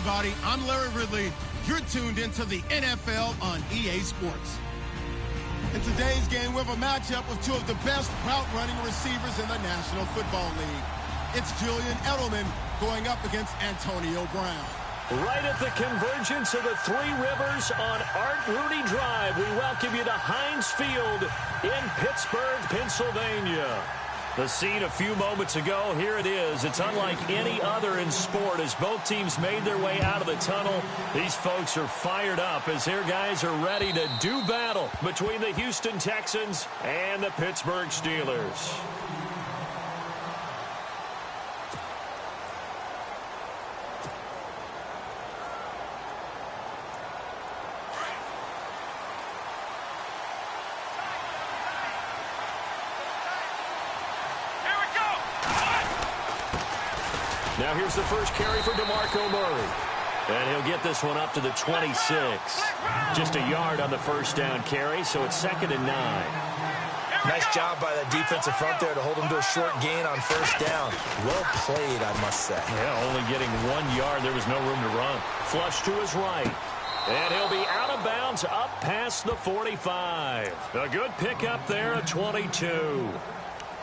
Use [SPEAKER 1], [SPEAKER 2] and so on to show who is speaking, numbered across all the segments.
[SPEAKER 1] everybody. I'm Larry Ridley. You're tuned into the NFL on EA Sports. In today's game, we have a matchup with two of the best route-running receivers in the National Football League. It's Julian Edelman going up against Antonio Brown.
[SPEAKER 2] Right at the convergence of the Three Rivers on Art Rooney Drive, we welcome you to Heinz Field in Pittsburgh, Pennsylvania. The scene a few moments ago, here it is. It's unlike any other in sport as both teams made their way out of the tunnel. These folks are fired up as their guys are ready to do battle between the Houston Texans and the Pittsburgh Steelers. Now here's the first carry for DeMarco Murray. And he'll get this one up to the 26. Just a yard on the first down carry, so it's 2nd and 9.
[SPEAKER 3] Nice job by that defensive front there to hold him to a short gain on first down. Well played, I must say.
[SPEAKER 2] Yeah, only getting 1 yard. There was no room to run. Flush to his right. And he'll be out of bounds up past the 45. A good pickup there at 22.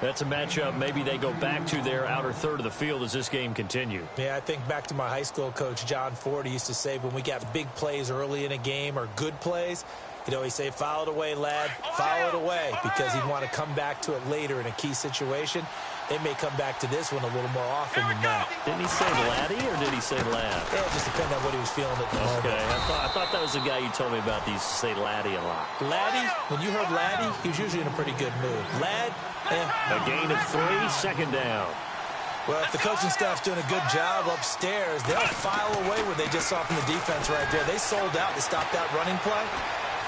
[SPEAKER 2] That's a matchup maybe they go back to their outer third of the field as this game continues.
[SPEAKER 3] Yeah, I think back to my high school coach, John Ford. He used to say when we got big plays early in a game or good plays, you know, he'd say, foul it away, lad, foul it away, because he'd want to come back to it later in a key situation. They may come back to this one a little more often than that.
[SPEAKER 2] Didn't he say laddie or did he say lad?
[SPEAKER 3] Yeah, it just depended on what he was feeling at the moment.
[SPEAKER 2] Okay, I thought that was the guy you told me about. These say laddie a lot.
[SPEAKER 3] Laddie, when you heard laddie, he was usually in a pretty good mood. Lad,
[SPEAKER 2] A gain of 3, 2nd down.
[SPEAKER 3] Well, if the coaching staff's doing a good job upstairs, they'll file away what they just saw from the defense right there. They sold out to stop that running play.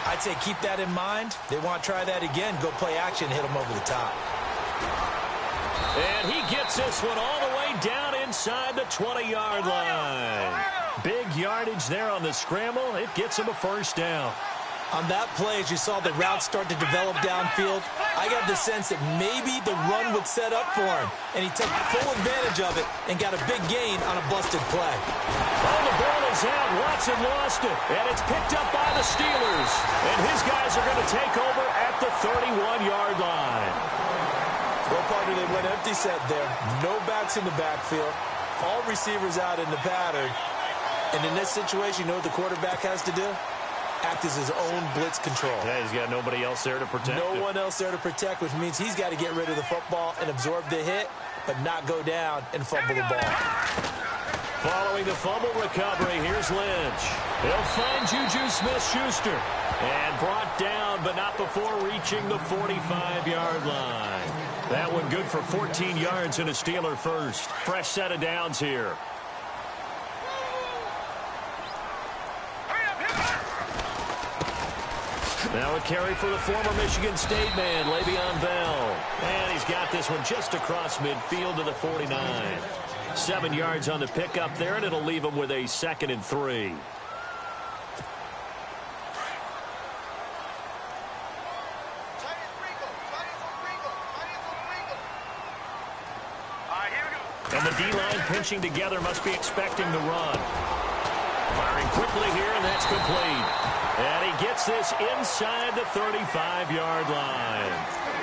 [SPEAKER 3] I'd say keep that in mind. They want to try that again. Go play action, hit them over the top.
[SPEAKER 2] And he gets this one all the way down inside the 20-yard line. Big yardage there on the scramble. It gets him a first down.
[SPEAKER 3] On that play, as you saw the route start to develop downfield, I got the sense that maybe the run would set up for him. And he took full advantage of it and got a big gain on a busted play.
[SPEAKER 2] Oh, the ball is out. Watson lost it. And it's picked up by the Steelers. And his guys are going to take over at the 31-yard line.
[SPEAKER 3] Well, partner, they went empty set there. No backs in the backfield. All receivers out in the pattern. And in this situation, you know what the quarterback has to do? Act as his own blitz control.
[SPEAKER 2] Yeah, he's got nobody else there to protect.
[SPEAKER 3] No one else there to protect, which means he's got to get rid of the football and absorb the hit, but not go down and fumble the ball.
[SPEAKER 2] Following the fumble recovery, here's Lynch. He'll find Juju Smith-Schuster. And brought down, but not before reaching the 45-yard line. That one good for 14 yards and a Steeler first. Fresh set of downs here. Now a carry for the former Michigan State man, Le'Veon Bell. And he's got this one just across midfield to the 49. 7 yards on the pickup there, and it'll leave him with a 2nd and 3. And the D-line pinching together must be expecting the run. Firing quickly here, and that's complete. And he gets this inside the 35-yard line.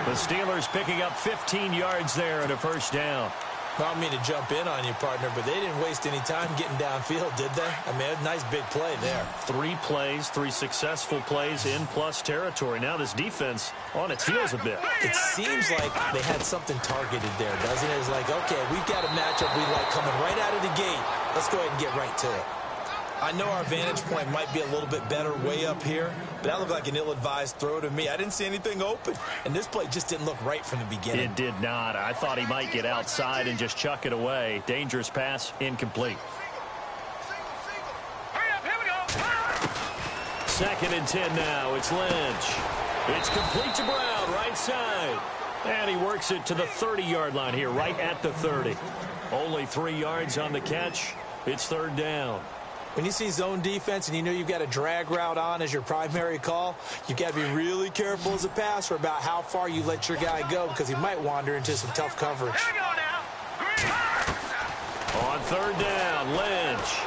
[SPEAKER 2] The Steelers picking up 15 yards there and a first down.
[SPEAKER 3] I don't mean to jump in on you, partner, but they didn't waste any time getting downfield, did they? I mean, a nice big play there.
[SPEAKER 2] 3 plays, 3 successful plays in plus territory. Now this defense on its heels a bit.
[SPEAKER 3] It seems like they had something targeted there, doesn't it? It's like, okay, we've got a matchup we like coming right out of the gate. Let's go ahead and get right to it. I know our vantage point might be a little bit better way up here, but that looked like an ill-advised throw to me. I didn't see anything open, and this play just didn't look right from the beginning.
[SPEAKER 2] It did not. I thought he might get outside and just chuck it away. Dangerous pass, incomplete. 2nd and 10 now. It's Lynch. It's complete to Brown, right side. And he works it to the 30-yard line here, right at the 30. Only 3 yards on the catch. It's 3rd down.
[SPEAKER 3] When you see zone defense and you know you've got a drag route on as your primary call, you've got to be really careful as a passer about how far you let your guy go because he might wander into some tough coverage.
[SPEAKER 2] On 3rd down, Lynch.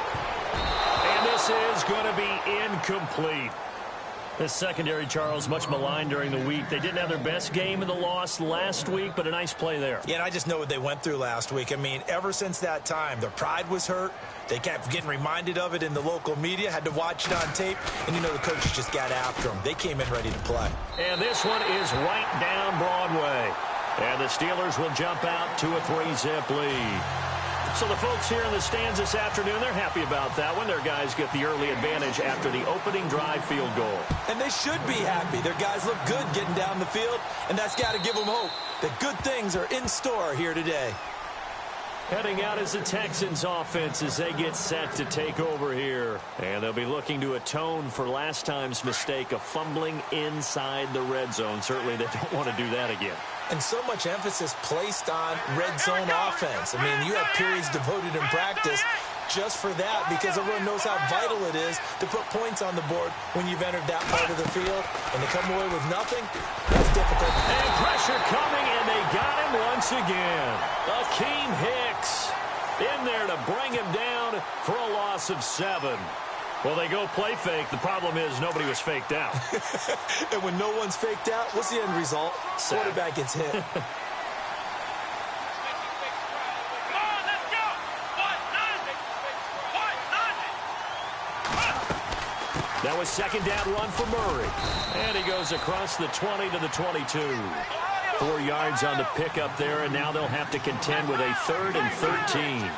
[SPEAKER 2] pass is going to be incomplete. The secondary, Charles, much maligned during the week. They didn't have their best game in the loss last week, but a nice play there.
[SPEAKER 3] Yeah, and I just know what they went through last week. I mean, ever since that time, their pride was hurt. They kept getting reminded of it in the local media, had to watch it on tape, and, you know, the coaches just got after them. They came in ready to play.
[SPEAKER 2] And this one is right down Broadway. And the Steelers will jump out to a 3-zip lead. So the folks here in the stands this afternoon, they're happy about that one. Their guys get the early advantage after the opening drive field goal.
[SPEAKER 3] And they should be happy. Their guys look good getting down the field, and that's got to give them hope that good things are in store here today.
[SPEAKER 2] Heading out is the Texans offense as they get set to take over here. And they'll be looking to atone for last time's mistake of fumbling inside the red zone. Certainly they don't want to do that again.
[SPEAKER 3] And so much emphasis placed on red zone offense. I mean, you have periods devoted in practice just for that because everyone knows how vital it is to put points on the board when you've entered that part of the field. And to come away with nothing, that's difficult.
[SPEAKER 2] And pressure coming, and they got him once again. Akeem Hicks in there to bring him down for a loss of 7. Well, they go play fake. The problem is nobody was faked out.
[SPEAKER 3] And when no one's faked out, what's the end result? Quarterback gets hit.
[SPEAKER 2] That was second down run for Murray. And he goes across the 20 to the 22. 4 yards on the pickup there, and now they'll have to contend with a 3rd and 13.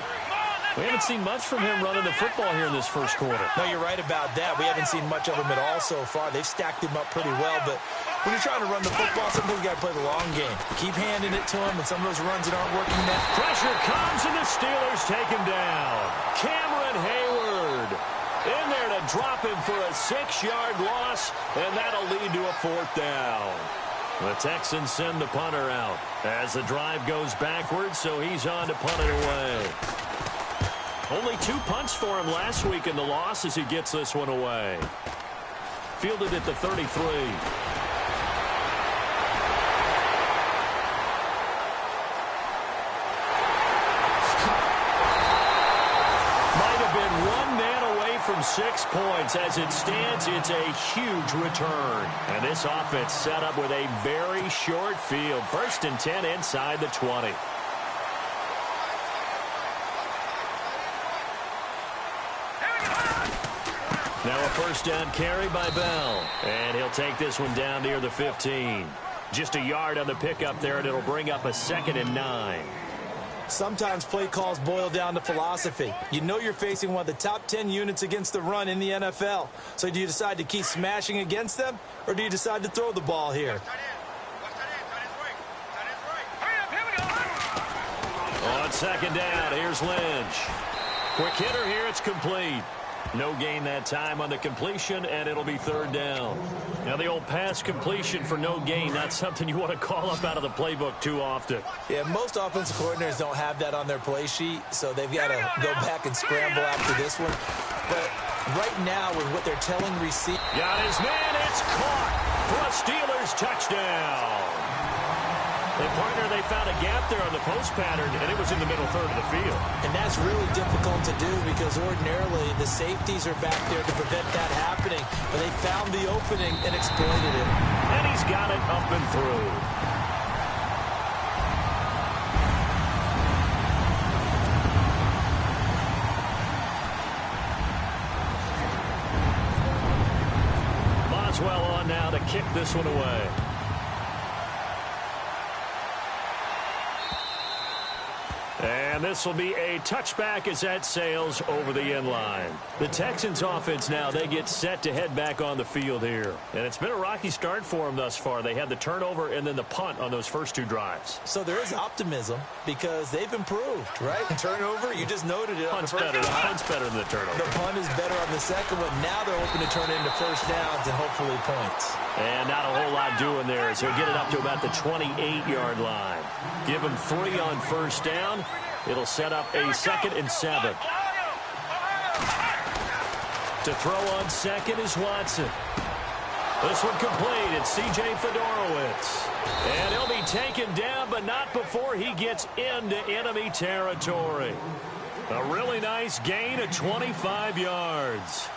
[SPEAKER 2] We haven't seen much from him running the football here in this first quarter.
[SPEAKER 3] No, you're right about that. We haven't seen much of him at all so far. They've stacked him up pretty well, but when you're trying to run the football, sometimes you got to play the long game. Keep handing it to him, and some of those runs that aren't working now.
[SPEAKER 2] Pressure comes, and the Steelers take him down. Cameron Hayward in there to drop him for a 6-yard loss, and that'll lead to a 4th down. The Texans send the punter out as the drive goes backwards, so he's on to punt it away. Only 2 punts for him last week in the loss as he gets this one away. Fielded at the 33. Might have been 1 man away from 6 points. As it stands, it's a huge return. And this offense set up with a very short field. 1st and 10 inside the 20. Now a 1st down carry by Bell. And he'll take this one down near the 15. Just a yard on the pickup there, and it'll bring up a 2nd and 9.
[SPEAKER 3] Sometimes play calls boil down to philosophy. You know you're facing one of the top 10 units against the run in the NFL. So do you decide to keep smashing against them, or do you decide to throw the ball here?
[SPEAKER 2] On 2nd down, here's Lynch. Quick hitter here, it's complete. No gain that time on the completion, and it'll be 3rd down. Now, the old pass completion for no gain, not something you want to call up out of the playbook too often.
[SPEAKER 3] Yeah, most offensive coordinators don't have that on their play sheet, so they've got to go back and scramble after this one. But right now, with what they're telling receivers...
[SPEAKER 2] Got his man, it's caught for a Steelers touchdown. They found a gap there on the post pattern, and it was in the middle 3rd of the field.
[SPEAKER 3] And that's really difficult to do because ordinarily the safeties are back there to prevent that happening. But they found the opening and exploited it.
[SPEAKER 2] And he's got it up and through. Boswell on now to kick this one away. And this will be a touchback as that sails over the end line. The Texans offense now, they get set to head back on the field here. And it's been a rocky start for them thus far. They had the turnover and then the punt on those first 2 drives.
[SPEAKER 3] So there is optimism because they've improved, right? Turnover, you just noted it.
[SPEAKER 2] Punt's better. The punt's better than the turnover.
[SPEAKER 3] The punt is better on the second one. Now they're hoping to turn it into 1st downs and hopefully points.
[SPEAKER 2] And not a whole lot doing there as he'll get it up to about the 28-yard line. Give him 3 on 1st down. It'll set up a 2nd and 7. To throw on 2nd is Watson. This one complete. It's C.J. Fedorowicz. And he'll be taken down, but not before he gets into enemy territory. A really nice gain of 25 yards.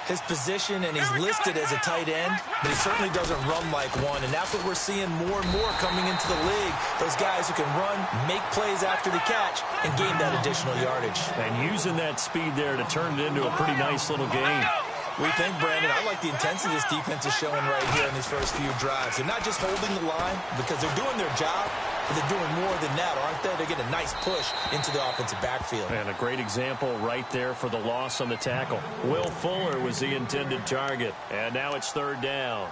[SPEAKER 3] his position, and he's listed as a tight end, but he certainly doesn't run like one, and that's what we're seeing more and more coming into the league. Those guys who can run, make plays after the catch, and gain that additional yardage.
[SPEAKER 2] And using that speed there to turn it into a pretty nice little game.
[SPEAKER 3] We think, Brandon, I like the intensity this defense is showing right here in these first few drives. They're not just holding the line because they're doing their job, but they're doing more than that, aren't they? They're getting a nice push into the offensive backfield.
[SPEAKER 2] And a great example right there for the loss on the tackle. Will Fuller was the intended target, and now it's third down.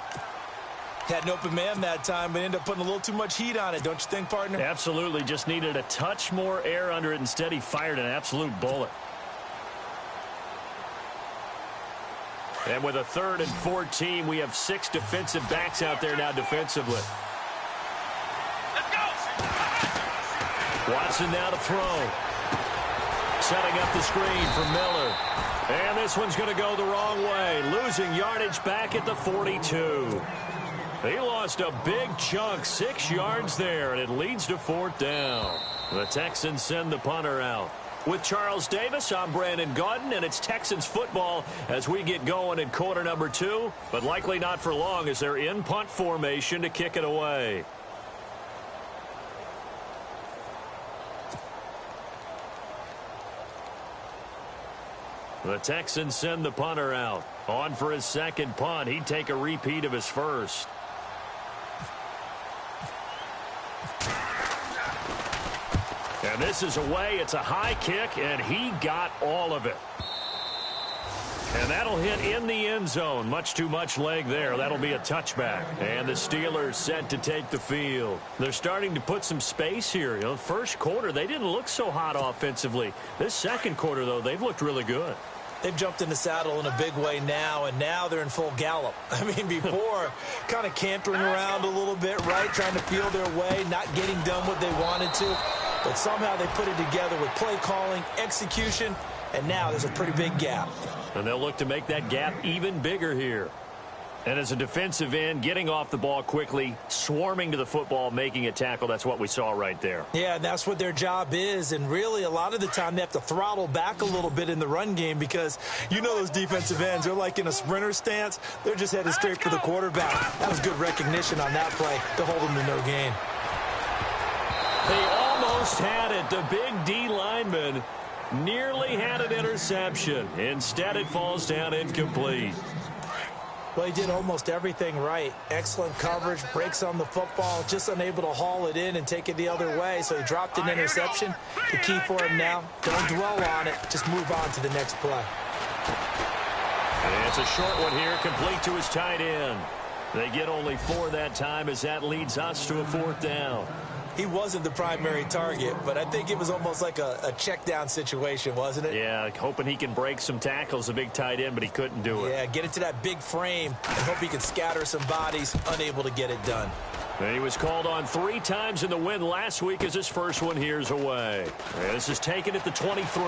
[SPEAKER 3] Had an open man that time, but ended up putting a little too much heat on it, don't you think, partner?
[SPEAKER 2] Absolutely. Just needed a touch more air under it. Instead, he fired an absolute bullet. And with a 3rd and 14, we have 6 defensive backs out there now defensively. Watson now to throw. Setting up the screen for Miller. And this one's going to go the wrong way. Losing yardage back at the 42. He lost a big chunk, 6 yards there, and it leads to 4th down. The Texans send the punter out. With Charles Davis, I'm Brandon Gaudin, and it's Texans football as we get going in quarter number 2, but likely not for long as they're in punt formation to kick it away. The Texans send the punter out. On for his second punt. He'd take a repeat of his first. And this is away. It's a high kick, and he got all of it. And that'll hit in the end zone. Much too much leg there. That'll be a touchback. And the Steelers set to take the field. They're starting to put some space here. You know, first quarter, they didn't look so hot offensively. This second quarter, though, they've looked really good.
[SPEAKER 3] They've jumped in the saddle in a big way now, and now they're in full gallop. I mean, before, kind of cantering around a little bit, right, trying to feel their way, not getting done what they wanted to. But somehow they put it together with play calling, execution, and now there's a pretty big gap.
[SPEAKER 2] And they'll look to make that gap even bigger here. And as a defensive end, getting off the ball quickly, swarming to the football, making a tackle, that's what we saw right there.
[SPEAKER 3] Yeah, and that's what their job is. And really, a lot of the time, they have to throttle back a little bit in the run game because you know those defensive ends, they're like in a sprinter stance. They're just headed straight for the quarterback. That was good recognition on that play to hold them to no gain.
[SPEAKER 2] They almost had it. The big D lineman nearly had an interception. Instead, it falls down incomplete.
[SPEAKER 3] Well, he did almost everything right. Excellent coverage, breaks on the football, just unable to haul it in and take it the other way. So he dropped an interception. The key for him now, don't dwell on it. Just move on to the next play.
[SPEAKER 2] And it's a short one here, complete to his tight end. They get only 4 that time as that leads us to a 4th down.
[SPEAKER 3] He wasn't the primary target, but I think it was almost like a check down situation, wasn't it?
[SPEAKER 2] Yeah, hoping he can break some tackles, a big tight end, but he couldn't do it.
[SPEAKER 3] Yeah, get into that big frame and hope he can scatter some bodies, unable to get it done.
[SPEAKER 2] And he was called on 3 times in the win last week as his first one here's away. And this is taken at the 23.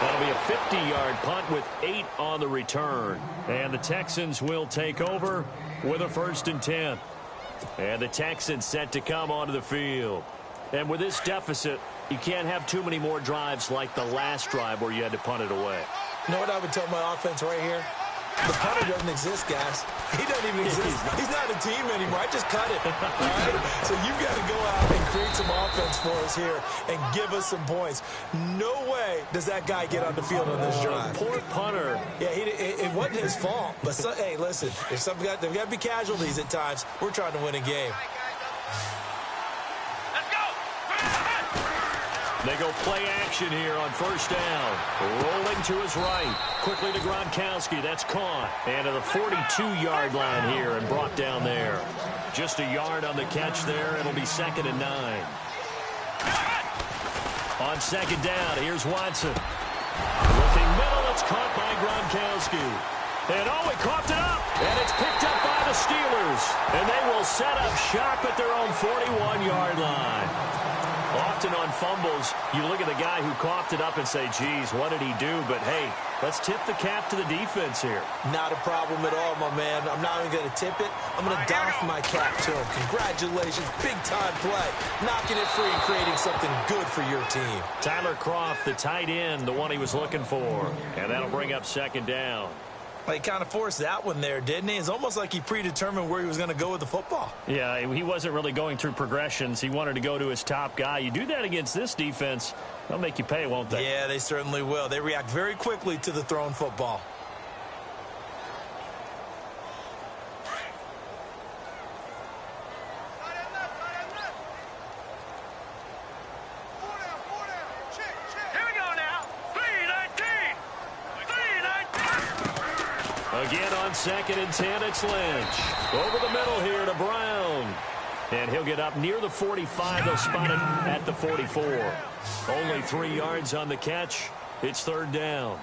[SPEAKER 2] That'll be a 50-yard punt with 8 on the return. And the Texans will take over with a 1st and 10. And the Texans set to come onto the field. And with this deficit, you can't have too many more drives like the last drive where you had to punt it away.
[SPEAKER 3] You know what I would tell my offense right here? The punter doesn't exist, guys. He doesn't even exist. He's not a team anymore. I just cut it. All right? So you've got to go out and create some offense for us here and give us some points. No way does that guy get on the field on this drive.
[SPEAKER 2] Poor punter.
[SPEAKER 3] Yeah, it wasn't his fault. But, hey, listen, there's got to be casualties at times. We're trying to win a game.
[SPEAKER 2] They go play action here on 1st down. Rolling to his right. Quickly to Gronkowski. That's caught. And to the 42-yard line here and brought down there. Just a yard on the catch there. It'll be 2nd and 9. On 2nd down, here's Watson. Looking middle. It's caught by Gronkowski. And he coughed it up. And it's picked up by the Steelers. And they will set up shop at their own 41-yard line. Off often on fumbles, you look at the guy who coughed it up and say, geez, what did he do? But, hey, let's tip the cap to the defense here.
[SPEAKER 3] Not a problem at all, my man. I'm not even going to tip it. I'm going to doff my cap to him. Congratulations. Big-time play. Knocking it free and creating something good for your team.
[SPEAKER 2] Tyler Croft, the tight end, the one he was looking for. And that'll bring up second down.
[SPEAKER 3] He kind of forced that one there, didn't he? It's almost like he predetermined where he was going to go with the football.
[SPEAKER 2] Yeah, he wasn't really going through progressions. He wanted to go to his top guy. You do that against this defense, they'll make you pay, won't they?
[SPEAKER 3] Yeah, they certainly will. They react very quickly to the thrown football.
[SPEAKER 2] Again on 2nd and 10, it's Lynch. Over the middle here to Brown. And he'll get up near the 45. They'll spot it at the 44. Only 3 yards on the catch. It's third down.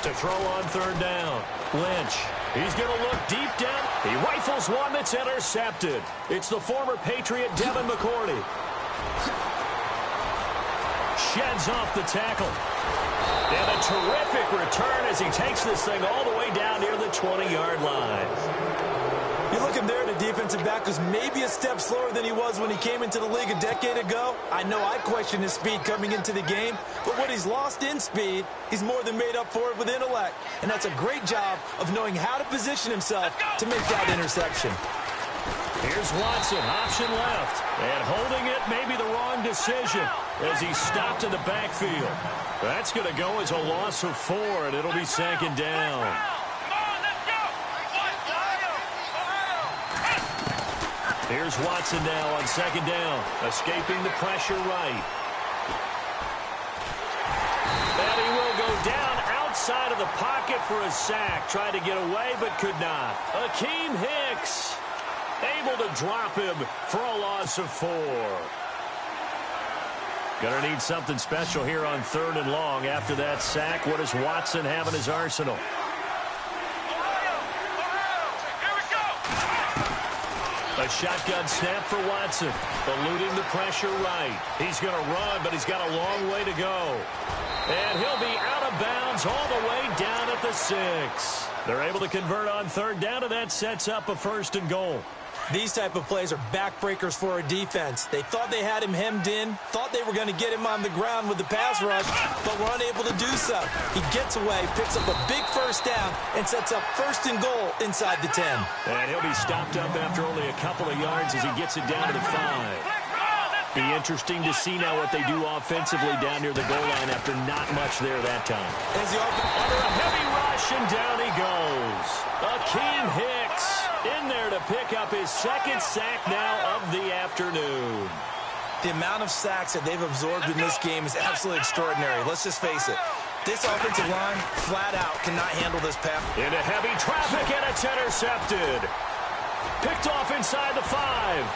[SPEAKER 2] To throw on third down, Lynch. He's going to look deep down. He rifles one that's intercepted. It's the former Patriot Devin McCourty. Sheds off the tackle. And a terrific return as he takes this thing all the way down near the 20-yard line.
[SPEAKER 3] You're looking there at a defensive back who's maybe a step slower than he was when he came into the league a decade ago. I know I questioned his speed coming into the game, but what he's lost in speed, he's more than made up for it with intellect. And that's a great job of knowing how to position himself to make that interception.
[SPEAKER 2] Here's Watson, option left. And holding it, maybe the wrong decision as he stopped in the backfield. That's going to go as a loss of 4, and it'll be second down. Here's Watson now on second down, escaping the pressure right. And he will go down outside of the pocket for a sack. Tried to get away, but could not. Akeem Hicks able to drop him for a loss of 4. Gonna need something special here on 3rd and long. After that sack, what does Watson have in his arsenal? A shotgun snap for Watson, eluding the pressure right. He's going to run, but he's got a long way to go. And he'll be out of bounds all the way down at the 6. They're able to convert on 3rd down, and that sets up a 1st and goal.
[SPEAKER 3] These type of plays are backbreakers for a defense. They thought they had him hemmed in, thought they were going to get him on the ground with the pass rush, but were unable to do so. He gets away, picks up a big 1st down, and sets up 1st and goal inside the 10.
[SPEAKER 2] And he'll be stopped up after only a couple of yards as he gets it down to the 5. Be interesting to see now what they do offensively down near the goal line after not much there that time.
[SPEAKER 3] As the
[SPEAKER 2] under a heavy rush, and down he goes. Akeem Hicks in there to pick up his 2nd sack now of the afternoon.
[SPEAKER 3] The amount of sacks that they've absorbed in this game is absolutely extraordinary. Let's just face it. This offensive line, flat out, cannot handle this pass.
[SPEAKER 2] Into heavy traffic, and it's intercepted. Picked off inside the 5.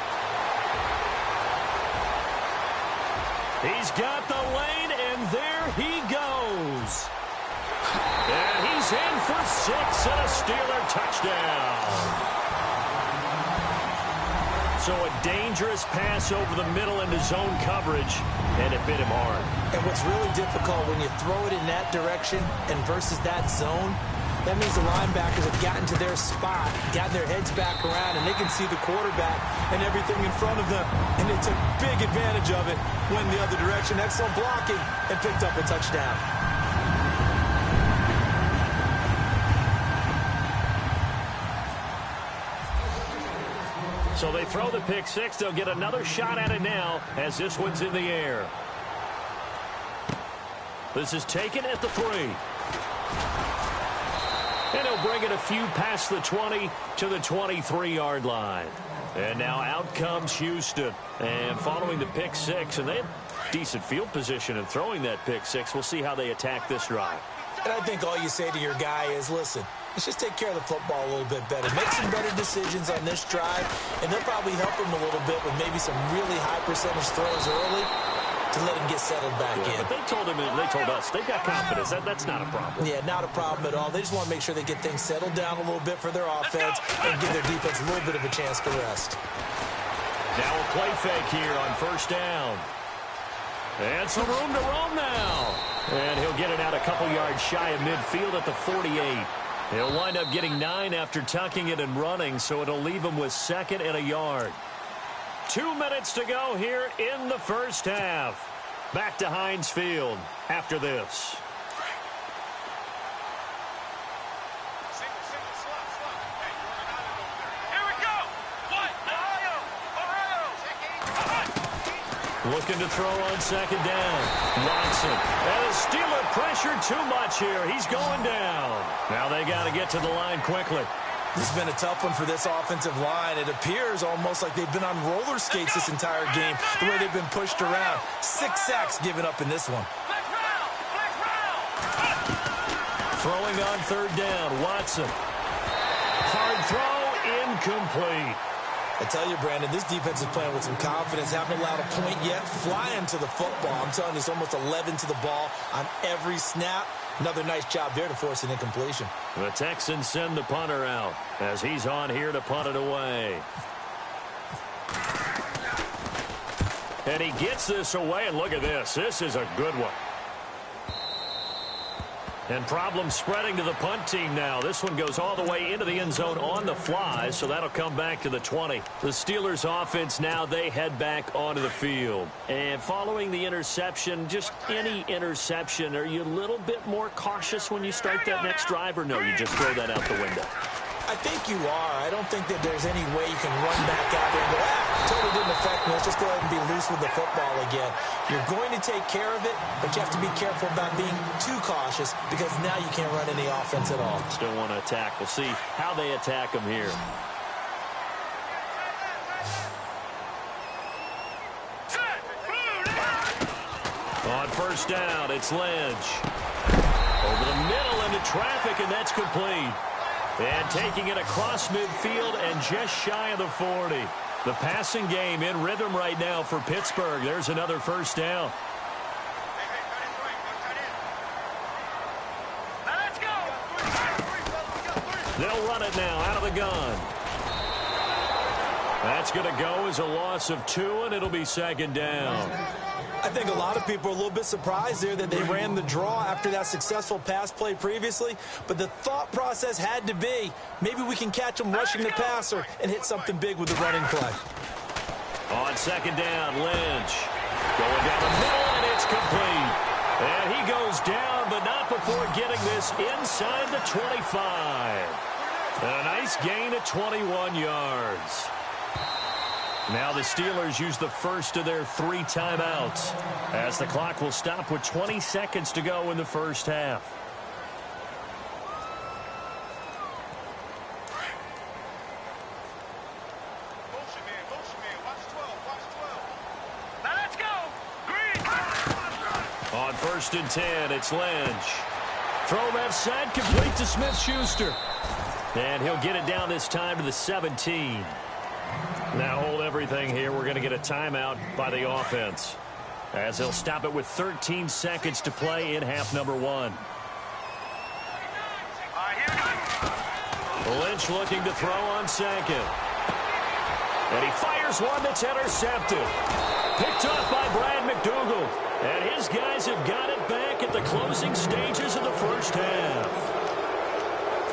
[SPEAKER 2] He's got the lane, and there he goes. And he's in for 6 and a Steeler touchdown. So a dangerous pass over the middle into zone coverage, and it bit him hard.
[SPEAKER 3] And what's really difficult when you throw it in that direction and versus that zone, that means the linebackers have gotten to their spot, gotten their heads back around, and they can see the quarterback and everything in front of them. And they took big advantage of it, went the other direction, excellent blocking, and picked up a touchdown.
[SPEAKER 2] So they throw the pick 6. They'll get another shot at it now as this one's in the air. This is taken at the 3. And he'll bring it a few past the 20 to the 23-yard line. And now out comes Houston. And following the pick 6, and they have decent field position in throwing that pick 6. We'll see how they attack this drive.
[SPEAKER 3] And I think all you say to your guy is, listen, let's just take care of the football a little bit better. Make some better decisions on this drive, and they'll probably help him a little bit with maybe some really high percentage throws early to let him get settled back in.
[SPEAKER 2] But they told him, and they told us, they've got confidence. That's not a problem.
[SPEAKER 3] Yeah, not a problem at all. They just want to make sure they get things settled down a little bit for their offense and give their defense a little bit of a chance to rest.
[SPEAKER 2] Now a play fake here on first down. And some room to roam now. And he'll get it out a couple yards shy of midfield at the 48. He'll wind up getting 9 after tucking it and running, so it'll leave him with 2nd and a yard. 2 minutes to go here in the first half. Back to Heinz Field after this. Looking to throw on 2nd down. Watson. And the Steeler pressure too much here. He's going down. Now they got to get to the line quickly.
[SPEAKER 3] This has been a tough one for this offensive line. It appears almost like they've been on roller skates this entire game, the way they've been pushed around. 6 sacks given up in this one.
[SPEAKER 2] Throwing on 3rd down. Watson. Hard throw. Incomplete.
[SPEAKER 3] I tell you, Brandon, this defense is playing with some confidence. Haven't allowed a point yet. Flying to the football. I'm telling you, it's almost 11 to the ball on every snap. Another nice job there to force an incompletion.
[SPEAKER 2] The Texans send the punter out as he's on here to punt it away. And he gets this away, and look at this. This is a good one. And problems spreading to the punt team now. This one goes all the way into the end zone on the fly, so that'll come back to the 20. The Steelers offense now, they head back onto the field. And following the interception, just any interception, are you a little bit more cautious when you start that next drive, or no, you just throw that out the window?
[SPEAKER 3] I think you are. I don't think that there's any way you can run back out there and go, totally didn't affect me. Let's just go ahead and be loose with the football again. You're going to take care of it, but you have to be careful about being too cautious because now you can't run any offense at all.
[SPEAKER 2] Still want to attack. We'll see how they attack them here. On first down, it's Lynch. Over the middle into traffic, and that's complete. And taking it across midfield and just shy of the 40. The passing game in rhythm right now for Pittsburgh. There's another first down.
[SPEAKER 4] Let's go.
[SPEAKER 2] They'll run it now out of the gun. That's going to go as a loss of 2, and it'll be 2nd down.
[SPEAKER 3] I think a lot of people are a little bit surprised there that they ran the draw after that successful pass play previously. But the thought process had to be, maybe we can catch them rushing the passer and hit something big with the running play.
[SPEAKER 2] On 2nd down, Lynch. Going down the middle, and it's complete. And he goes down, but not before getting this inside the 25. And a nice gain at 21 yards. Now the Steelers use the first of their 3 timeouts as the clock will stop with 20 seconds to go in the first half.
[SPEAKER 4] Let's go. Green.
[SPEAKER 2] On 1st and 10, it's Lynch. Throw left side, complete to Smith-Schuster. And he'll get it down this time to the 17. Now hold everything here. We're going to get a timeout by the offense as they'll stop it with 13 seconds to play in half number 1. Lynch looking to throw on 2nd. And he fires one that's intercepted. Picked off by Brad McDougald. And his guys have got it back at the closing stages of the first half.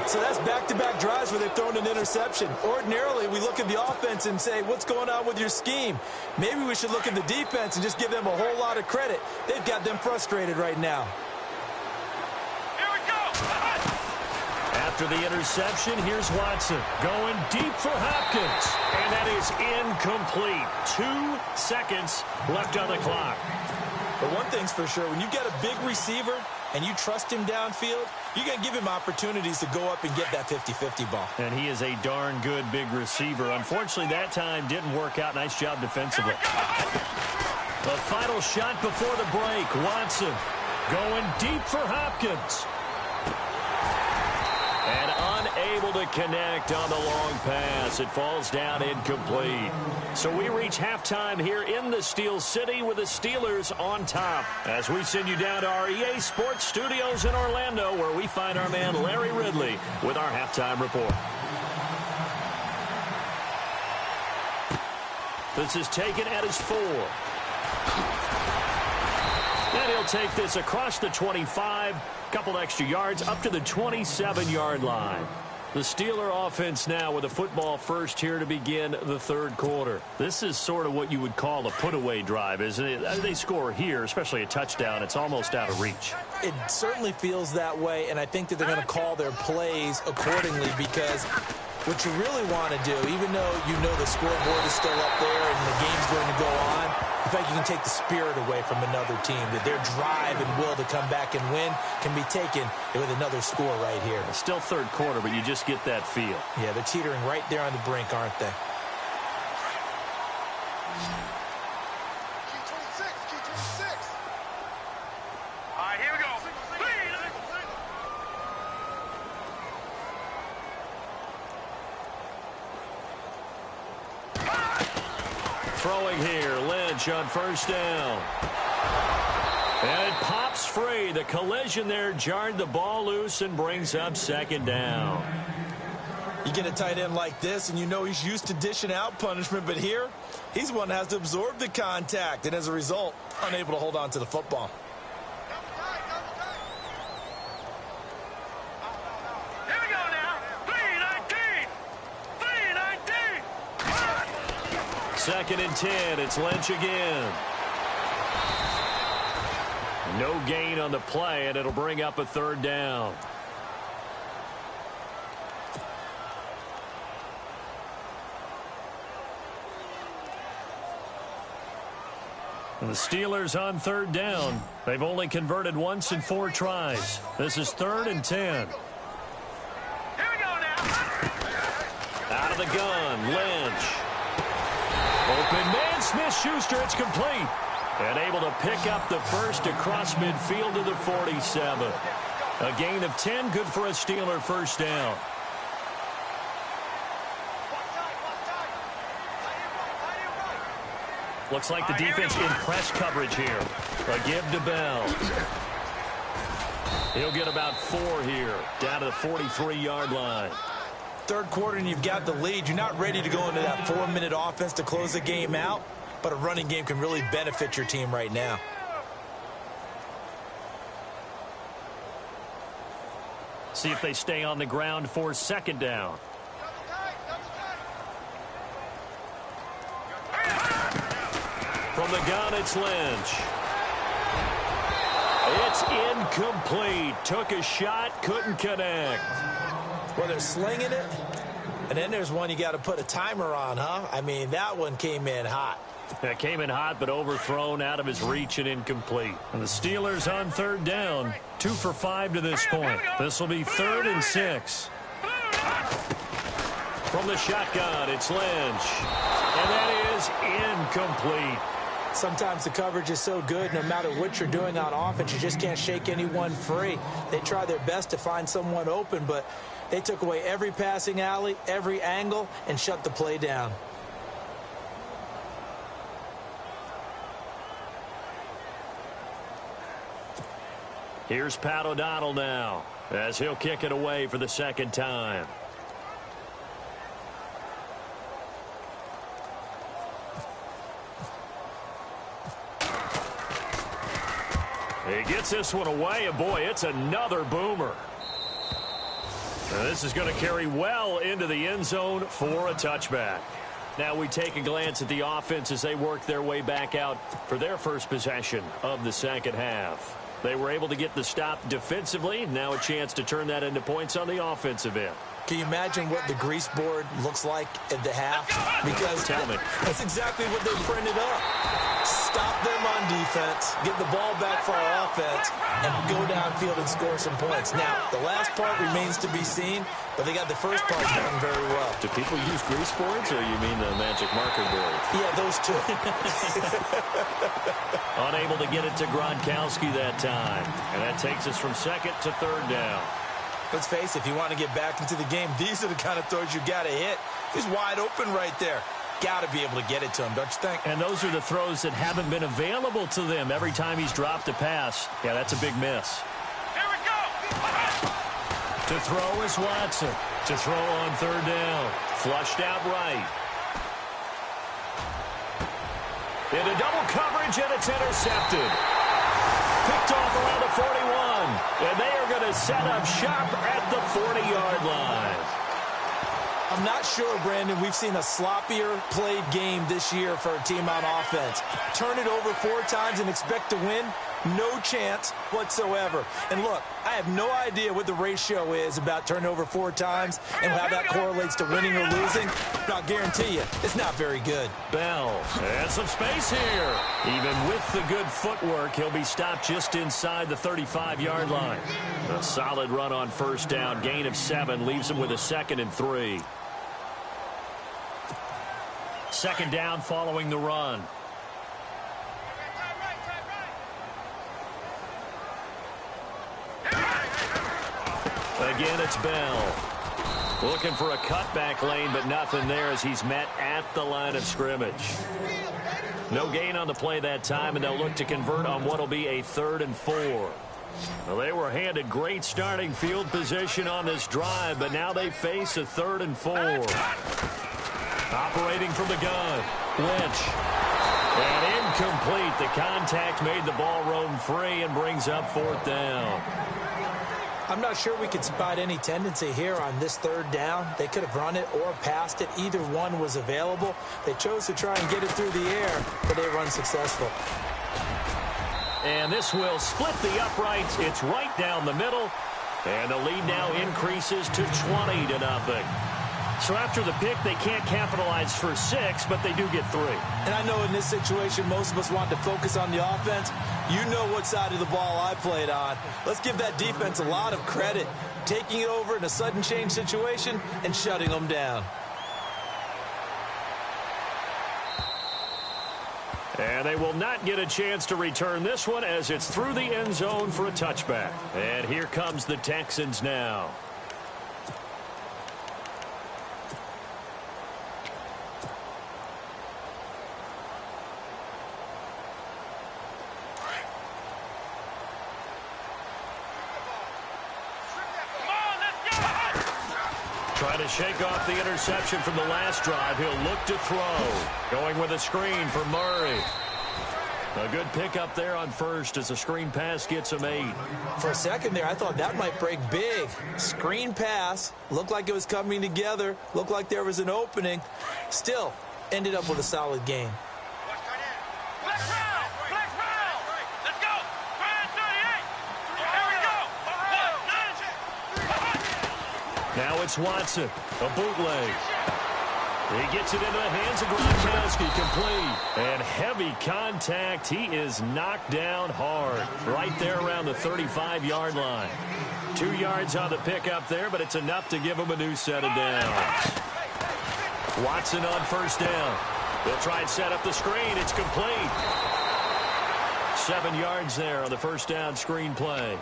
[SPEAKER 3] So that's back-to-back drives where they've thrown an interception. Ordinarily, we look at the offense and say, what's going on with your scheme? Maybe we should look at the defense and just give them a whole lot of credit. They've got them frustrated right now.
[SPEAKER 4] Here we go.
[SPEAKER 2] After the interception, here's Watson going deep for Hopkins. And that is incomplete. 2 seconds left on the clock.
[SPEAKER 3] But one thing's for sure, when you've got a big receiver and you trust him downfield, you're going to give him opportunities to go up and get that 50-50 ball.
[SPEAKER 2] And he is a darn good big receiver. Unfortunately, that time didn't work out. Nice job defensively. The final shot before the break. Watson going deep for Hopkins. And unable to connect on the long pass. It falls down incomplete. So we reach halftime here in the Steel City with the Steelers on top. As we send you down to our EA Sports Studios in Orlando, where we find our man Larry Ridley with our halftime report. This is taken at his 4. And he'll take this across the 25, couple extra yards, up to the 27-yard line. The Steeler offense now with a football first here to begin the third quarter. This is sort of what you would call a put-away drive, isn't it? They score here, especially a touchdown. It's almost out of reach.
[SPEAKER 3] It certainly feels that way, and I think that they're going to call their plays accordingly because what you really want to do, even though you know the scoreboard is still up there and the game's going to go on, in fact, you can take the spirit away from another team, that their drive and will to come back and win can be taken with another score right here.
[SPEAKER 2] It's still third quarter, but you just get that feel.
[SPEAKER 3] Yeah, they're teetering right there on the brink, aren't they?
[SPEAKER 4] All right, here we go.
[SPEAKER 2] Throwing here, Lynch on first down. And it pops free. The collision there jarred the ball loose and brings up second down.
[SPEAKER 3] You get a tight end like this, and you know he's used to dishing out punishment, but here, he's one that has to absorb the contact, and as a result, unable to hold on to the football.
[SPEAKER 4] Here we go now. 3-19. 3-19.
[SPEAKER 2] Second and 10. It's Lynch again. No gain on the play, and it'll bring up a third down. And the Steelers on third down. They've only converted once in 4 tries. This is 3rd and 10.
[SPEAKER 4] Here we go now.
[SPEAKER 2] Out of the gun, Lynch. Open man, Smith-Schuster, it's complete. And able to pick up the first across midfield to the 47. A gain of 10, good for a Steeler first down. Looks like the defense in press coverage here. A give to Bell. He'll get about 4 here, down to the 43-yard line.
[SPEAKER 3] Third quarter and you've got the lead. You're not ready to go into that 4-minute offense to close the game out, but a running game can really benefit your team right now.
[SPEAKER 2] See if they stay on the ground for second down. From the gun, it's Lynch. It's incomplete. Took a shot, couldn't connect.
[SPEAKER 3] Well, they're slinging it, and then there's one you got to put a timer on, huh? I mean, that one came in hot.
[SPEAKER 2] That came in hot, but overthrown, out of his reach and incomplete. And the Steelers on third down, 2 for 5 to this point. This will be 3rd and 6. From the shotgun, it's Lynch. And that is incomplete.
[SPEAKER 3] Sometimes the coverage is so good, no matter what you're doing on offense, you just can't shake anyone free. They try their best to find someone open, but they took away every passing alley, every angle, and shut the play down.
[SPEAKER 2] Here's Pat O'Donnell now, as he'll kick it away for the second time. He gets this one away, and boy, it's another boomer. Now, this is going to carry well into the end zone for a touchback. Now we take a glance at the offense as they work their way back out for their first possession of the second half. They were able to get the stop defensively. Now a chance to turn that into points on the offensive end.
[SPEAKER 3] Can you imagine what the grease board looks like at the half? Because
[SPEAKER 2] Tell me.
[SPEAKER 3] That's exactly what they printed up. Stop them on defense, get the ball back for our offense, and go downfield and score some points. Now, the last part remains to be seen, but they got the first part done very well.
[SPEAKER 2] Do people use grease boards, or you mean the magic marker board?
[SPEAKER 3] Yeah, those two.
[SPEAKER 2] Unable to get it to Gronkowski that time. And that takes us from second to third down.
[SPEAKER 3] Let's face it, if you want to get back into the game, these are the kind of throws you got to hit. He's wide open right there. Got to be able to get it to him, don't you think?
[SPEAKER 2] And those are the throws that haven't been available to them every time he's dropped a pass. Yeah, that's a big miss.
[SPEAKER 4] Here we go.
[SPEAKER 2] To throw is Watson. To throw on third down. Flushed out right. Into double coverage, and it's intercepted. Picked off around the 41, and they are going to set up shop at the 40-yard line.
[SPEAKER 3] I'm not sure, Brandon, we've seen a sloppier played game this year for a team on offense. Turn it over 4 times and expect to win? No chance whatsoever. And look, I have no idea what the ratio is about turning over 4 times and how that correlates to winning or losing. But I'll guarantee you, it's not very good.
[SPEAKER 2] Bell and some space here. Even with the good footwork, he'll be stopped just inside the 35-yard line. A solid run on first down. Gain of 7 leaves him with a 2nd and 3. Second down following the run. Again, it's Bell. Looking for a cutback lane, but nothing there as he's met at the line of scrimmage. No gain on the play that time, and they'll look to convert on what will be a 3rd and 4. Well, they were handed great starting field position on this drive, but now they face a 3rd and 4. Operating from the gun, Lynch. And incomplete. The contact made the ball roam free and brings up 4th down.
[SPEAKER 3] I'm not sure we could spot any tendency here on this 3rd down. They could have run it or passed it. Either one was available. They chose to try and get it through the air, but they were unsuccessful.
[SPEAKER 2] And this will split the uprights. It's right down the middle. And the lead now increases to 20-0. So after the pick, they can't capitalize for 6, but they do get 3.
[SPEAKER 3] And I know in this situation, most of us want to focus on the offense. You know what side of the ball I played on. Let's give that defense a lot of credit, taking it over in a sudden change situation and shutting them down.
[SPEAKER 2] And they will not get a chance to return this one as it's through the end zone for a touchback. And here comes the Texans now. Trying to shake off the interception from the last drive. He'll look to throw. Going with a screen for Murray. A good pickup there on first as a screen pass gets him 8.
[SPEAKER 3] For a second there, I thought that might break big. Screen pass. Looked like it was coming together. Looked like there was an opening. Still, ended up with a solid game.
[SPEAKER 2] Now it's Watson, a bootleg. He gets it into the hands of Gronkowski, complete. And heavy contact. He is knocked down hard right there around the 35-yard line. 2 yards on the pickup there, but it's enough to give him a new set of downs. Watson on first down. They'll try and set up the screen. It's complete. 7 yards there on the first down screen play.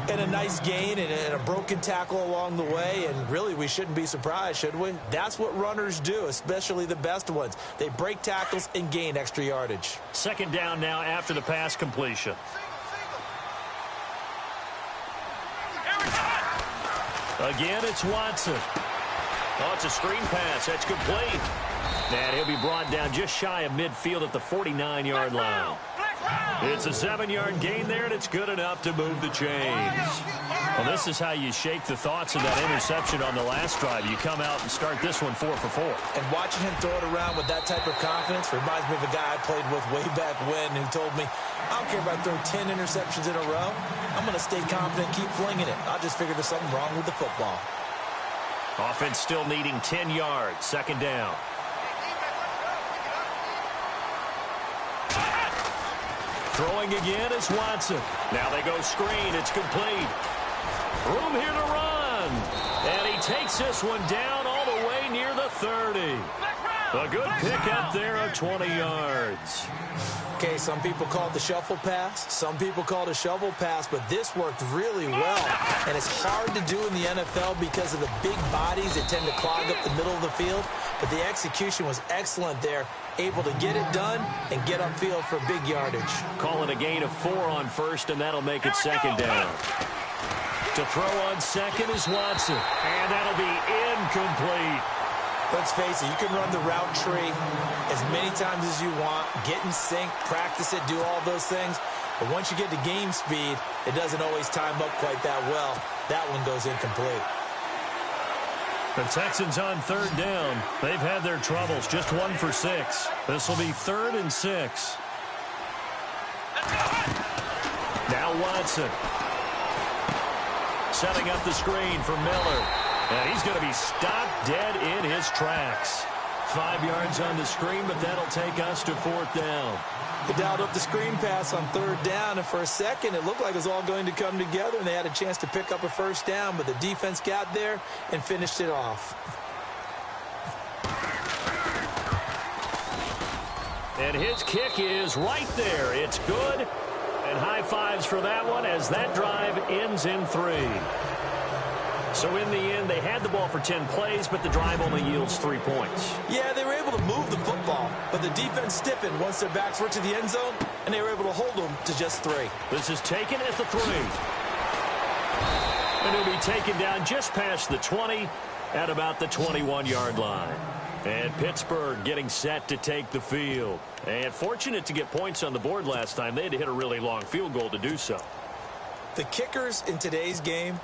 [SPEAKER 3] And a nice gain and a broken tackle along the way, and really we shouldn't be surprised, should we? That's what runners do, especially the best ones. They break tackles and gain extra yardage.
[SPEAKER 2] Second down now after the pass completion. Again, it's Watson. Oh, it's a screen pass. That's complete. And he'll be brought down just shy of midfield at the 49-yard line. It's a 7-yard gain there, and it's good enough to move the chains. Well, this is how you shake the thoughts of that interception on the last drive. You come out and start this one 4 for 4.
[SPEAKER 3] And watching him throw it around with that type of confidence reminds me of a guy I played with way back when who told me, I don't care if I throw 10 interceptions in a row. I'm going to stay confident, keep flinging it. I just figured there's something wrong with the football.
[SPEAKER 2] Offense still needing 10 yards. Second down. Throwing again is Watson. Now they go screen. It's complete. Room here to run. And he takes this one down all the way near the 30. A good pickup there of 20 yards.
[SPEAKER 3] Okay, some people call it the shuffle pass. Some people call it a shovel pass, but this worked really well. And it's hard to do in the NFL because of the big bodies that tend to clog up the middle of the field. But the execution was excellent there. Able to get it done and get upfield for big yardage.
[SPEAKER 2] Call it a gain of 4 on first, and that'll make it second down. To throw on second is Watson. And that'll be incomplete.
[SPEAKER 3] Let's face it, you can run the route tree as many times as you want, get in sync, practice it, do all those things. But once you get to game speed, it doesn't always time up quite that well. That one goes incomplete.
[SPEAKER 2] The Texans on third down. They've had their troubles, just 1 for 6. This will be 3rd and 6. Now Watson. Setting up the screen for Miller. And he's going to be stopped dead in his tracks. 5 yards on the screen, but that'll take us to 4th down.
[SPEAKER 3] They dialed up the screen pass on 3rd down, and for a second it looked like it was all going to come together, and they had a chance to pick up a 1st down, but the defense got there and finished it off.
[SPEAKER 2] And his kick is right there. It's good. And high fives for that one as that drive ends in 3. So in the end, they had the ball for 10 plays, but the drive only yields 3 points.
[SPEAKER 3] Yeah, they were able to move the football, but the defense stiffened once their backs were to the end zone, and they were able to hold them to just 3.
[SPEAKER 2] This is taken at the 3. And it'll be taken down just past the 20 at about the 21-yard line. And Pittsburgh getting set to take the field. And fortunate to get points on the board last time. They had to hit a really long field goal to do so.
[SPEAKER 3] The kickers in today's game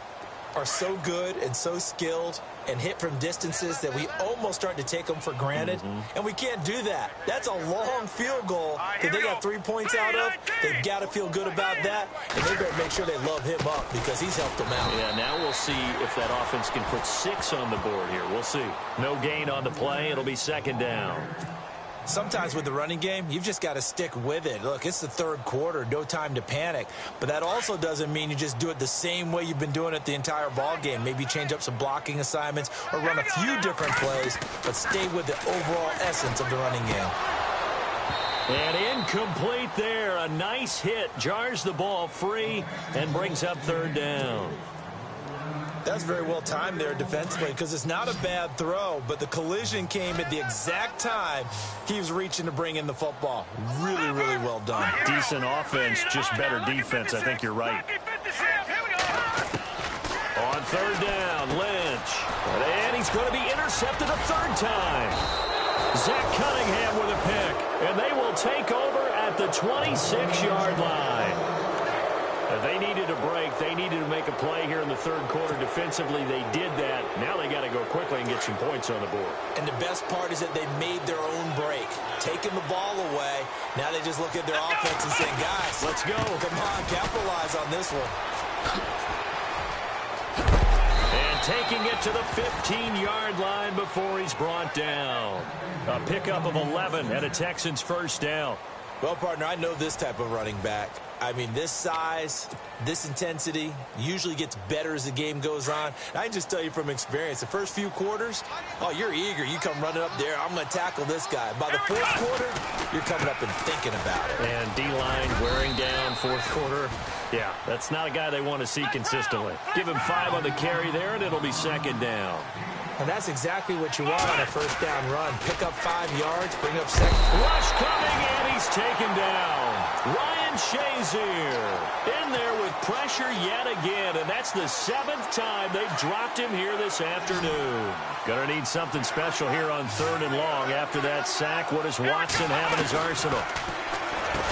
[SPEAKER 3] are so good and so skilled and hit from distances that we almost start to take them for granted. And we can't do that. That's a long field goal that they got 3 points out of. They've got to feel good about that, and they better make sure they love him up because he's helped them out.
[SPEAKER 2] Yeah, now we'll see if that offense can put 6 on the board here. We'll see. No gain on the play. It'll be 2nd down.
[SPEAKER 3] Sometimes with the running game, you've just got to stick with it. Look, it's the 3rd quarter, no time to panic. But that also doesn't mean you just do it the same way you've been doing it the entire ball game. Maybe change up some blocking assignments or run a few different plays, but stay with the overall essence of the running game.
[SPEAKER 2] And incomplete there. A nice hit. Jars the ball free and brings up 3rd down.
[SPEAKER 3] That's very well timed there defensively because it's not a bad throw, but the collision came at the exact time he was reaching to bring in the football. Really, really well done.
[SPEAKER 2] Decent offense, just better defense. I think you're right. On 3rd down, Lynch. And he's going to be intercepted a 3rd time. Zach Cunningham with a pick. And they will take over at the 26-yard line. They needed a break. They needed to make a play here in the 3rd quarter. Defensively, they did that. Now they got to go quickly and get some points on the board.
[SPEAKER 3] And the best part is that they made their own break. Taking the ball away. Now they just look at their offense and say, guys,
[SPEAKER 2] let's go.
[SPEAKER 3] Come on, capitalize on this one.
[SPEAKER 2] And taking it to the 15-yard line before he's brought down. A pickup of 11 and a Texans 1st down.
[SPEAKER 3] Well, partner, I know this type of running back. I mean, this size, this intensity usually gets better as the game goes on. And I can just tell you from experience, the first few quarters, oh, you're eager. You come running up there, I'm going to tackle this guy. By the 4th quarter, you're coming up and thinking about it.
[SPEAKER 2] And D-line wearing down 4th quarter. Yeah, that's not a guy they want to see consistently. Give him 5 on the carry there, and it'll be 2nd down.
[SPEAKER 3] And that's exactly what you want on a 1st down run. Pick up 5 yards, bring up 2nd.
[SPEAKER 2] Rush coming, and he's taken down. Ryan Shazier in there with pressure yet again, and that's the 7th time they've dropped him here this afternoon. Gonna need something special here on 3rd and long after that sack. What does Watson have in his arsenal?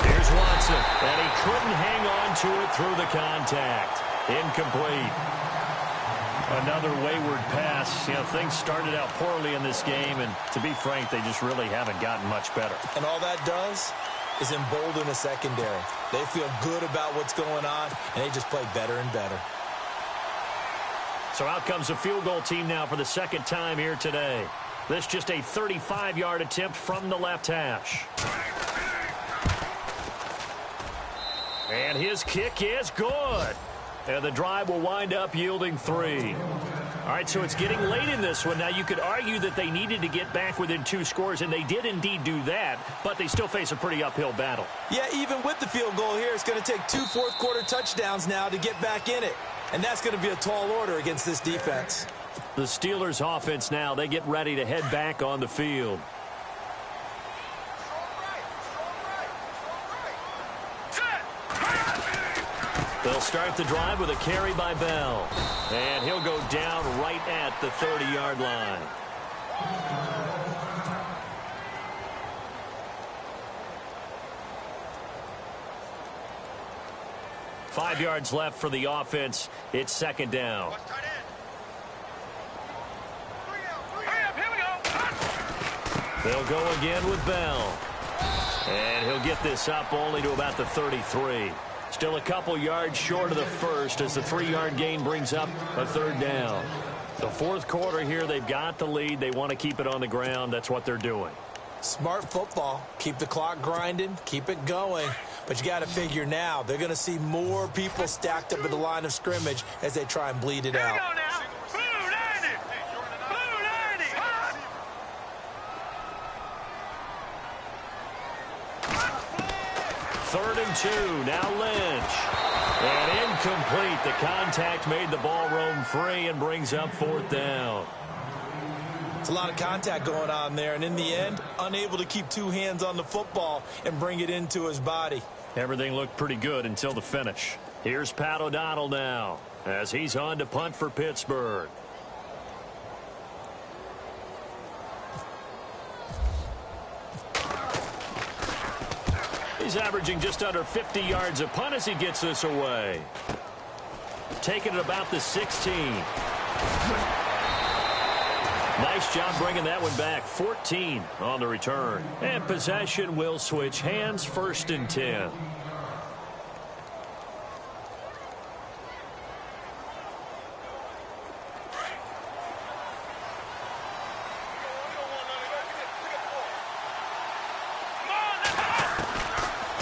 [SPEAKER 2] Here's Watson, and he couldn't hang on to it through the contact. Incomplete. Another wayward pass. You know, things started out poorly in this game, and to be frank, they just really haven't gotten much better.
[SPEAKER 3] And all that does is embolden the secondary. They feel good about what's going on, and they just play better and better.
[SPEAKER 2] So out comes a field goal team now for the 2nd time here today. This just a 35-yard attempt from the left hash. And his kick is good. And the drive will wind up yielding 3. All right, so it's getting late in this one. Now, you could argue that they needed to get back within 2 scores, and they did indeed do that, but they still face a pretty uphill battle.
[SPEAKER 3] Yeah, even with the field goal here, it's going to take 2 fourth-quarter touchdowns now to get back in it. And that's going to be a tall order against this defense.
[SPEAKER 2] The Steelers' offense now, they get ready to head back on the field. They'll start the drive with a carry by Bell. And he'll go down right at the 30-yard line. Five yards left for the offense. It's second down. They'll go again with Bell. And he'll get this up only to about the 33. Still a couple yards short of the first as the 3-yard gain brings up a third down. The fourth quarter here, they've got the lead. They want to keep it on the ground. That's what they're doing.
[SPEAKER 3] Smart football. Keep the clock grinding. Keep it going. But you got to figure now, they're going to see more people stacked up at the line of scrimmage as they try and bleed it out.
[SPEAKER 2] Third and 2. Now Lynch. And incomplete. The contact made the ball roam free and brings up fourth down.
[SPEAKER 3] It's a lot of contact going on there, and in the end, unable to keep two hands on the football and bring it into his body.
[SPEAKER 2] Everything looked pretty good until the finish. Here's Pat O'Donnell now as he's on to punt for Pittsburgh. He's averaging just under 50 yards a punt as he gets this away. Taking it about the 16. Nice job bringing that one back. 14 on the return. And possession will switch hands. First and 10.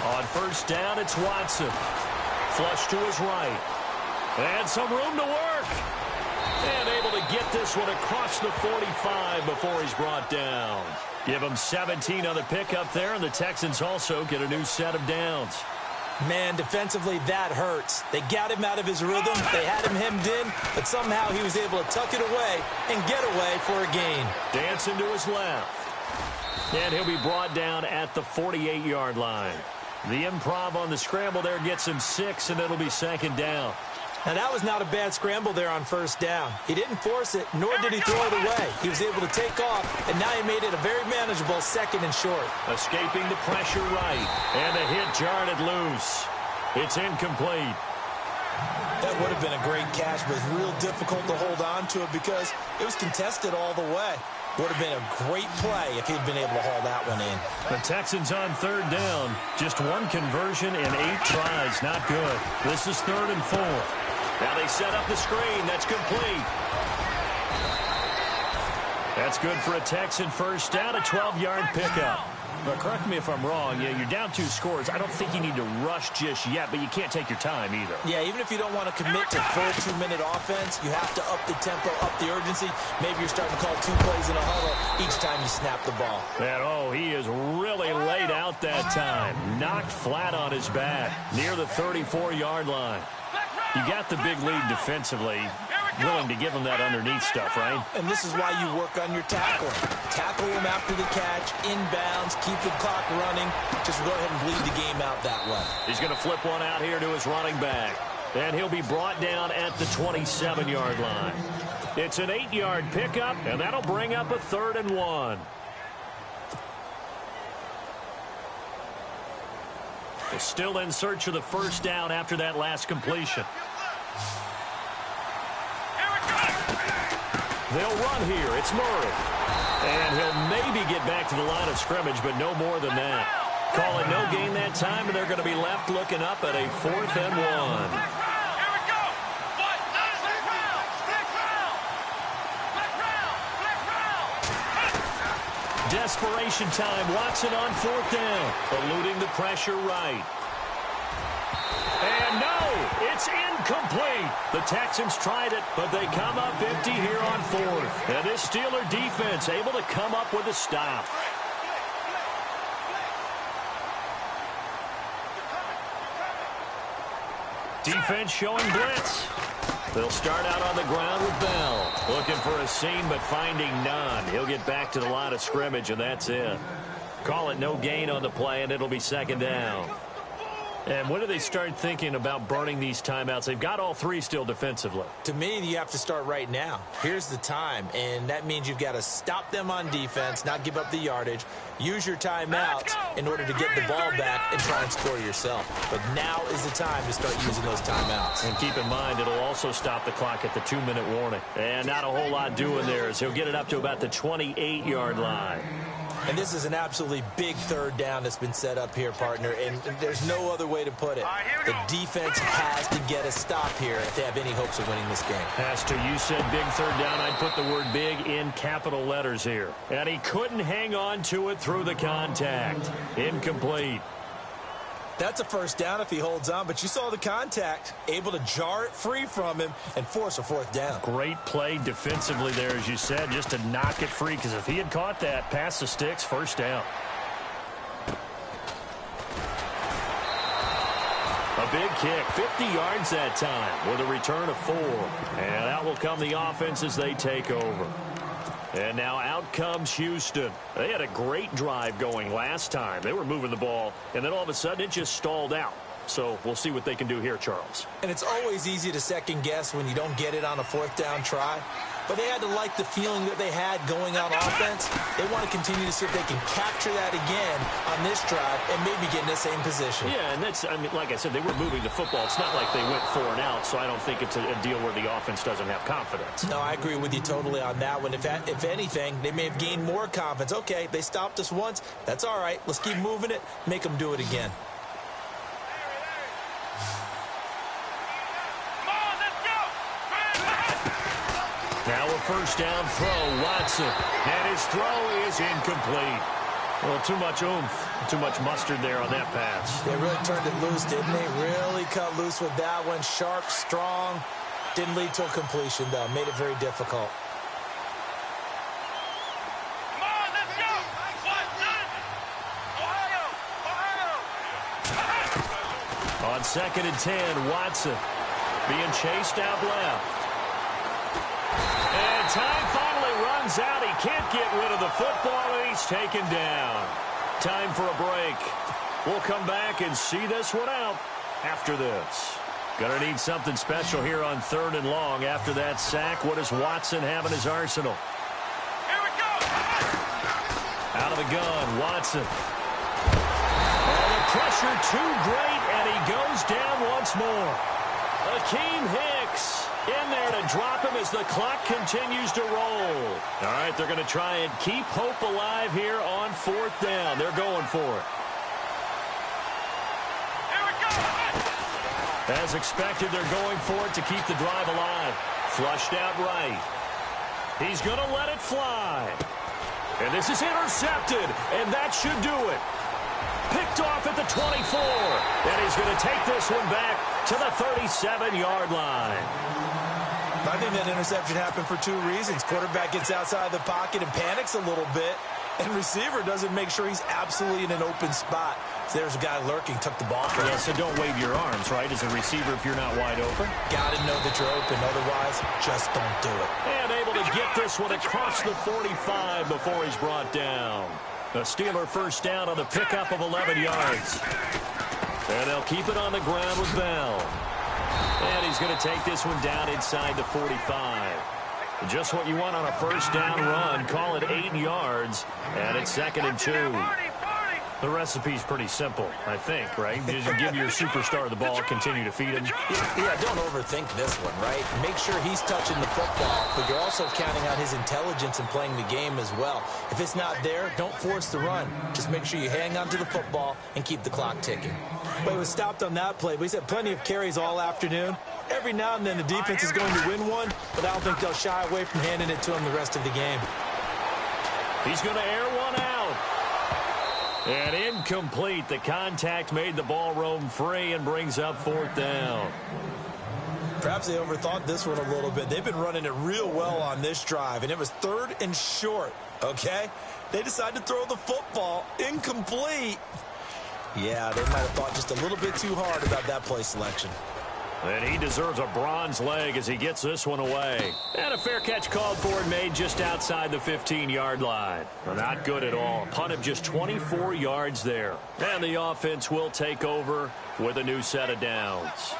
[SPEAKER 2] On first down, it's Watson. Flush to his right. And some room to work. And able to get this one across the 45 before he's brought down. Give him 17 on the pickup there, and the Texans also get a new set of downs.
[SPEAKER 3] Man, defensively, that hurts. They got him out of his rhythm. They had him hemmed in, but somehow he was able to tuck it away and get away for a gain.
[SPEAKER 2] Dancing to his left. And he'll be brought down at the 48-yard line. The improv on the scramble there gets him 6, and it'll be second down.
[SPEAKER 3] Now, that was not a bad scramble there on first down. He didn't force it, nor did he throw it away. He was able to take off, and now he made it a very manageable second and short.
[SPEAKER 2] Escaping the pressure right, and the hit jarred it loose. It's incomplete.
[SPEAKER 3] That would have been a great catch, but it's real difficult to hold on to it because it was contested all the way. Would have been a great play if he'd been able to haul that one in.
[SPEAKER 2] The Texans on third down. Just one conversion in 8 tries. Not good. This is 3rd and 4. Now they set up the screen. That's complete. That's good for a Texan first down, a 12-yard pickup. But correct me if I'm wrong. Yeah, you're down 2 scores. I don't think you need to rush just yet, but you can't take your time either.
[SPEAKER 3] Yeah, even if you don't want to commit to full 2-minute offense, you have to up the tempo, up the urgency. Maybe you're starting to call 2 plays in a huddle each time you snap the ball.
[SPEAKER 2] And, oh, he is really laid out that time. Knocked flat on his back near the 34-yard line. You got the big lead defensively. Willing to give him that underneath stuff, right?
[SPEAKER 3] And this is why you work on your tackling. Tackle him after the catch, inbounds, keep the clock running. Just go ahead and bleed the game out that way.
[SPEAKER 2] He's going to flip one out here to his running back. And he'll be brought down at the 27-yard line. It's an 8-yard pickup, and that'll bring up a 3rd and 1. They're still in search of the first down after that last completion. They'll run here. It's Murray. And he'll maybe get back to the line of scrimmage, but no more than that. Call it no gain that time, and they're going to be left looking up at a 4th and 1. Desperation time. Watson on 4th down. Eluding the pressure right. And no, it's incomplete. The Texans tried it, but they come up empty here on 4th. And this Steeler defense able to come up with a stop. Defense showing blitz. They'll start out on the ground with Bell. Looking for a seam, but finding none. He'll get back to the line of scrimmage, and that's it. Call it no gain on the play, and it'll be second down. And when do they start thinking about burning these timeouts? They've got all three still defensively.
[SPEAKER 3] To me, you have to start right now. Here's the time, and that means you've got to stop them on defense, not give up the yardage, use your timeouts in order to get the ball back and try and score yourself. But now is the time to start using those timeouts.
[SPEAKER 2] And keep in mind, it'll also stop the clock at the 2-minute warning. And not a whole lot doing there as he'll get it up to about the 28-yard line.
[SPEAKER 3] And this is an absolutely big third down that's been set up here, partner, and there's no other way to put it. The defense has to get a stop here if they have any hopes of winning this game.
[SPEAKER 2] Has to. You said big third down. I'd put the word big in capital letters here. And he couldn't hang on to it through the contact. Incomplete.
[SPEAKER 3] That's a first down if he holds on, but you saw the contact, able to jar it free from him and force a fourth down.
[SPEAKER 2] Great play defensively there, as you said, just to knock it free, because if he had caught that, past the sticks, first down. A big kick, 50 yards that time, with a return of 4. And out will come the offense as they take over. And now out comes Houston. They had a great drive going last time. They were moving the ball, and then all of a sudden it just stalled out. So we'll see what they can do here, Charles.
[SPEAKER 3] And it's always easy to second guess when you don't get it on a fourth down try. But they had to like the feeling that they had going on offense. They want to continue to see if they can capture that again on this drive and maybe get in the same position.
[SPEAKER 2] Yeah, and that's, I mean, like I said, they were moving the football. It's not like they went 4 and out, so I don't think it's a deal where the offense doesn't have confidence.
[SPEAKER 3] No, I agree with you totally on that one. If anything, they may have gained more confidence. Okay, they stopped us once. That's all right. Let's keep moving it. Make them do it again.
[SPEAKER 2] Now a first down throw, Watson. And his throw is incomplete. Well, too much oomph, too much mustard there on that pass.
[SPEAKER 3] They really turned it loose, didn't they? Really cut loose with that one. Sharp, strong. Didn't lead to a completion, though. Made it very difficult.
[SPEAKER 4] Come on, let's go! Watson! Ohio!
[SPEAKER 2] On 2nd and 10, Watson being chased out left. And time finally runs out. He can't get rid of the football, and he's taken down. Time for a break. We'll come back and see this one out after this. Gonna need something special here on 3rd and long. After that sack, what does Watson have in his arsenal?
[SPEAKER 4] Here we go!
[SPEAKER 2] Out of the gun, Watson. Oh, the pressure too great, and he goes down once more. Akeem Hicks in there to drop him as the clock continues to roll. All right, they're going to try and keep hope alive here on 4th down. They're going for it.
[SPEAKER 4] Here we go!
[SPEAKER 2] As expected, they're going for it to keep the drive alive. Flushed out right. He's going to let it fly. And this is intercepted, and that should do it. Picked off at the 24. And he's going to take this one back to the 37-yard line.
[SPEAKER 3] I think that interception happened for 2 reasons. Quarterback gets outside the pocket and panics a little bit, and receiver doesn't make sure he's absolutely in an open spot. So there's a guy lurking, took the ball from him.
[SPEAKER 2] Yeah, so don't wave your arms, right, as a receiver if you're not wide open.
[SPEAKER 3] Got to know that you're open. Otherwise, just don't do it.
[SPEAKER 2] And able to get this one across the 45 before he's brought down. A Steeler first down on the pickup of 11 yards. And they'll keep it on the ground with Bell. And he's going to take this one down inside the 45. Just what you want on a first down run. Call it 8 yards. And it's 2nd and 2. The recipe's pretty simple, I think, right? Just give your superstar the ball, continue to feed him.
[SPEAKER 3] Yeah, don't overthink this one, right? Make sure he's touching the football, but you're also counting on his intelligence in playing the game as well. If it's not there, don't force the run. Just make sure you hang on to the football and keep the clock ticking. But he was stopped on that play, but he's had plenty of carries all afternoon. Every now and then the defense is going to win one, but I don't think they'll shy away from handing it to him the rest of the game.
[SPEAKER 2] He's going to air one out. And incomplete. The contact made the ball roam free and brings up 4th down.
[SPEAKER 3] Perhaps they overthought this one a little bit. They've been running it real well on this drive, and it was 3rd and short, okay? They decided to throw the football incomplete. Yeah, they might have thought just a little bit too hard about that play selection.
[SPEAKER 2] And he deserves a bronze leg as he gets this one away. And a fair catch called for and made just outside the 15-yard line. Not good at all. Punt of just 24 yards there. And the offense will take over with a new set of downs.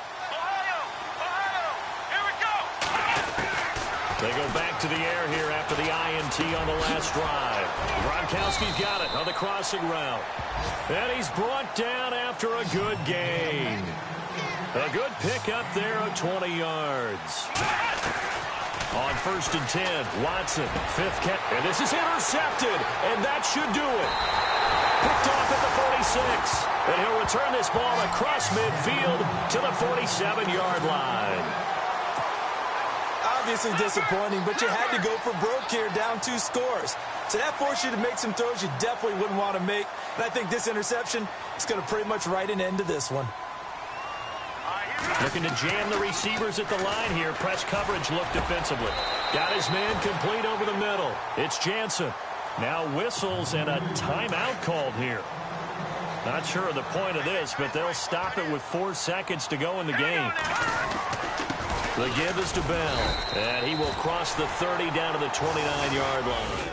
[SPEAKER 2] They go back to the air here after the INT on the last drive. Gronkowski's got it on the crossing route. And he's brought down after a good gain. A good pickup there of 20 yards. On 1st and 10, Watson, 5th catch. And this is intercepted, and that should do it. Picked off at the 46. And he'll return this ball across midfield to the 47-yard line.
[SPEAKER 3] Obviously disappointing, but you had to go for broke here, down 2 scores. So that forced you to make some throws you definitely wouldn't want to make. And I think this interception is going to pretty much write an end to this one.
[SPEAKER 2] Looking to jam the receivers at the line here. Press coverage look defensively. Got his man complete over the middle. It's Jansen. Now whistles and a timeout called here. Not sure of the point of this, but they'll stop it with 4 seconds to go in the game. The give is to Bell, and he will cross the 30 down to the 29-yard line.